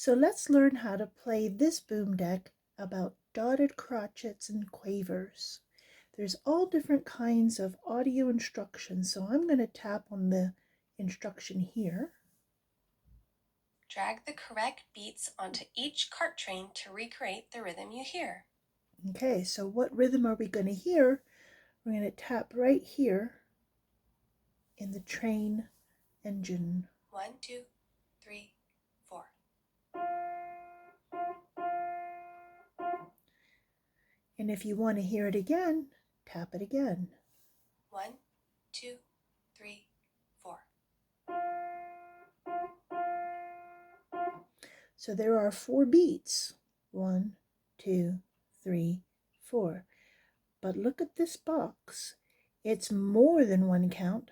So let's learn how to play this boom deck about dotted crotchets and quavers. There's all different kinds of audio instructions, so I'm going to tap on the instruction here. Drag the correct beats onto each cart train to recreate the rhythm you hear. Okay, so what rhythm are we going to hear? We're going to tap right here in the train engine. 1, 2, 3, 4. And if you want to hear it again, tap it again. 1, 2, 3, 4. So there are 4 beats. 1, 2, 3, 4. But look at this box. It's more than 1 count,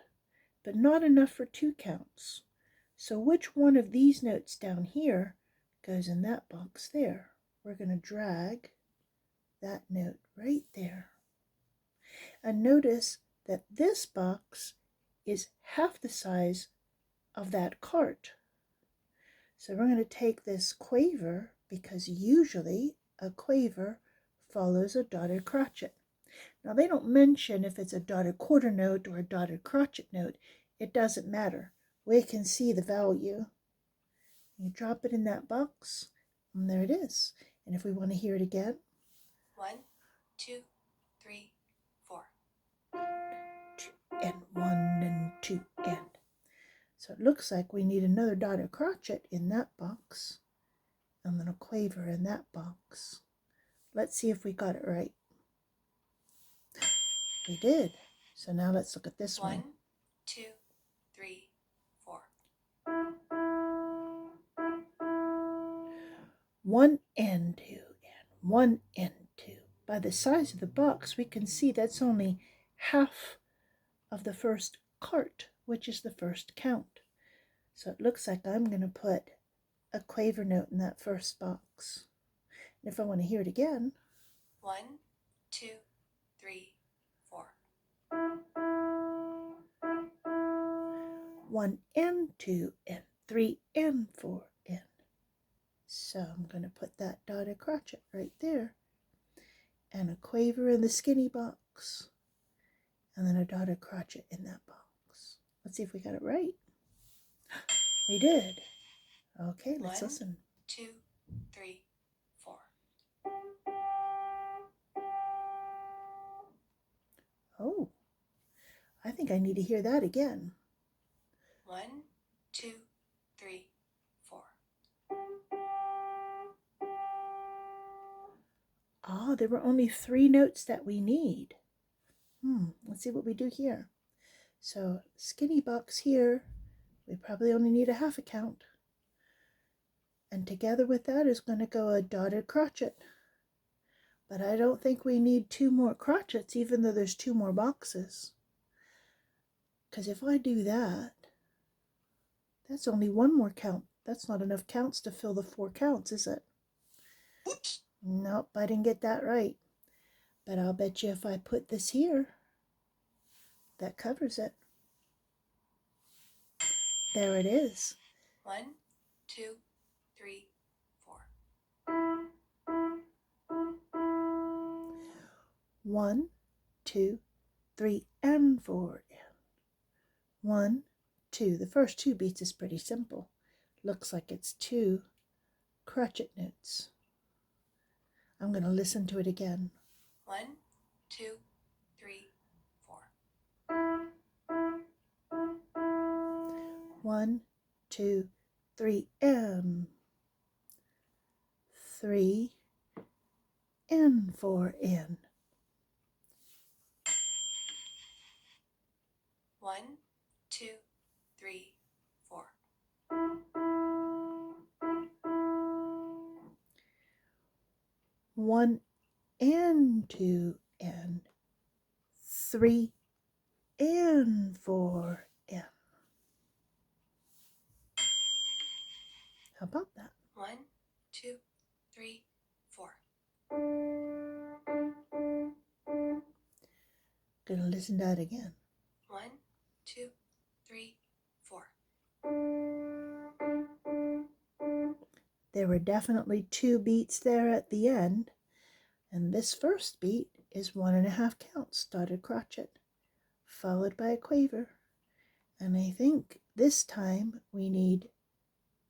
but not enough for 2 counts. So which one of these notes down here goes in that box there? We're going to drag that note right there. And notice that this box is half the size of that cart. So we're going to take this quaver, because usually a quaver follows a dotted crotchet. Now they don't mention if it's a dotted quarter note or a dotted crotchet note. It doesn't matter. We can see the value. You drop it in that box, and there it is. And if we want to hear it again, 1, 2, 3, 4. and 1 and 2 and. So it looks like we need another dotted crotchet in that box, and then a quaver in that box. Let's see if we got it right. We did. So now let's look at this one. 1, 2, 3, 4. 1 and 2 and 1 and 2. By the size of the box, we can see that's only half of the first cart, which is the first count. So it looks like I'm going to put a quaver note in that first box. And if I want to hear it again, 1, 2, 3, 4. 1 and 2 and 3 and 4 and. So I'm going to put that dotted crotchet right there, and a quaver in the skinny box, and then a dotted crotchet in that box. Let's see if we got it right. We did. Okay, let's 1, listen. 2, 3, 4. Oh, I think I need to hear that again. 1, 2, 3, 4. Ah, there were only 3 notes that we need. Let's see what we do here. So skinny box here, we probably only need a half a count. And together with that is going to go a dotted crotchet. But I don't think we need 2 more crotchets, even though there's 2 more boxes. Because if I do that, that's only 1 more count. That's not enough counts to fill the 4 counts, is it? Oops. Nope, I didn't get that right. But I'll bet you if I put this here, that covers it. There it is. 1, 2, 3, 4. 1, 2, 3, and 4. 1, 2. The first 2 beats is pretty simple. Looks like it's 2 crotchet notes. I'm going to listen to it again. 1, 2, 3, 4. 1, 2, 3, and 3 and 4 and. 1, 2, 3, 4. 1 and 2 and 3 and 4 and. How about that? 1, 2, 3, 4. Gonna listen to that again. 1, 2, 3, 4. There were definitely 2 beats there at the end, and this first beat is 1.5 counts dotted crotchet, followed by a quaver. And I think this time we need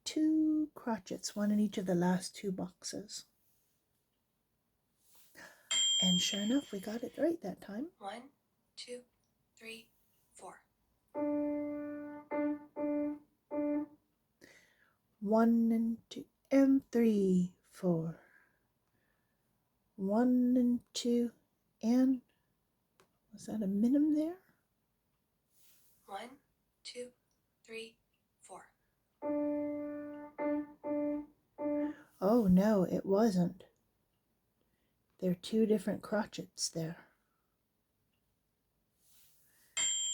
2 crotchets, one in each of the last 2 boxes. And sure enough, we got it right that time. 1, 2, 3, 4. 1 and 2 and 3, 4. 1 and 2 and, was that a minim there? 1, 2, 3, 4. Oh no, it wasn't. There are 2 different crotchets there.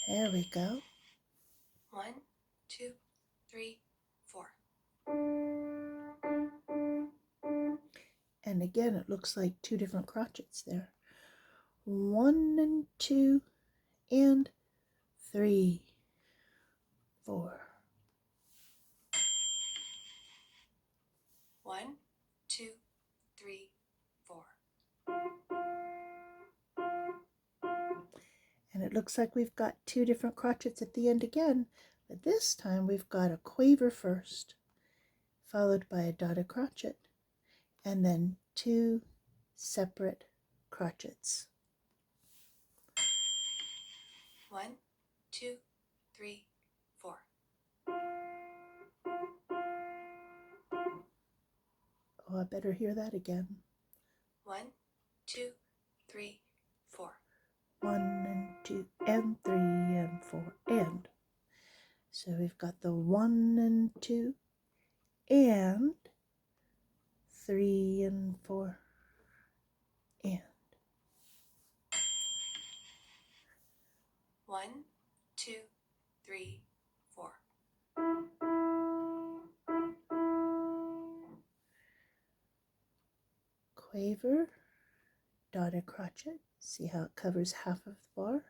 There we go. 1, 2, 3, 4. And again, it looks like 2 different crotchets there. 1 and 2 and 3, 4. 1, 2, 3, 4. And it looks like we've got 2 different crotchets at the end again, but this time we've got a quaver first, followed by a dotted crotchet, and then 2 separate crotchets. 1, 2, 3, 4. Oh, I better hear that again. 1, 2, 3, 4. 1 and 2 and 3 and 4 and. So we've got the 1 and 2 and 3 and 4 and. 1, 2, 3, 4. Quaver, dotted crotchet. See how it covers half of the bar?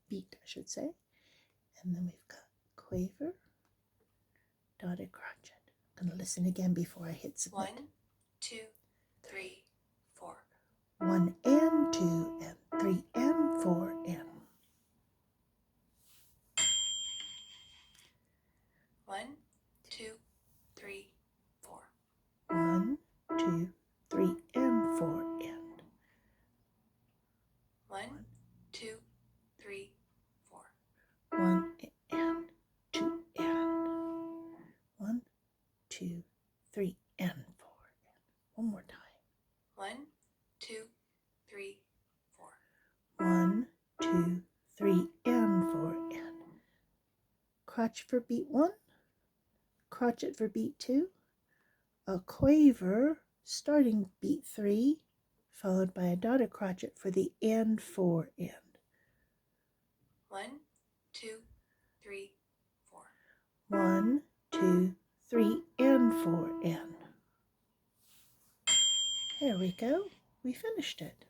Beat, I should say. And then we've got quaver, dotted crotchet. I'm going to listen again before I hit submit. 1, 2, 3, 4. 1 and 2 and 3 and 4 and. 1, 2, 3, 4. 1, 2, 3 and 4 and. 1, 2, 3, 4. 1 and 2 and. 1, 2, 3 and 4 and. One more time. 1, 2, 3, 4. 1, 2, 3 and 4 and. Crotchet for beat 1, crotchet for beat 2, a quaver starting beat 3, followed by a dotted crotchet for the and 4 end. 1, 2, 3, 4. 1, 2, 3 and 4 end. There we go. We finished it.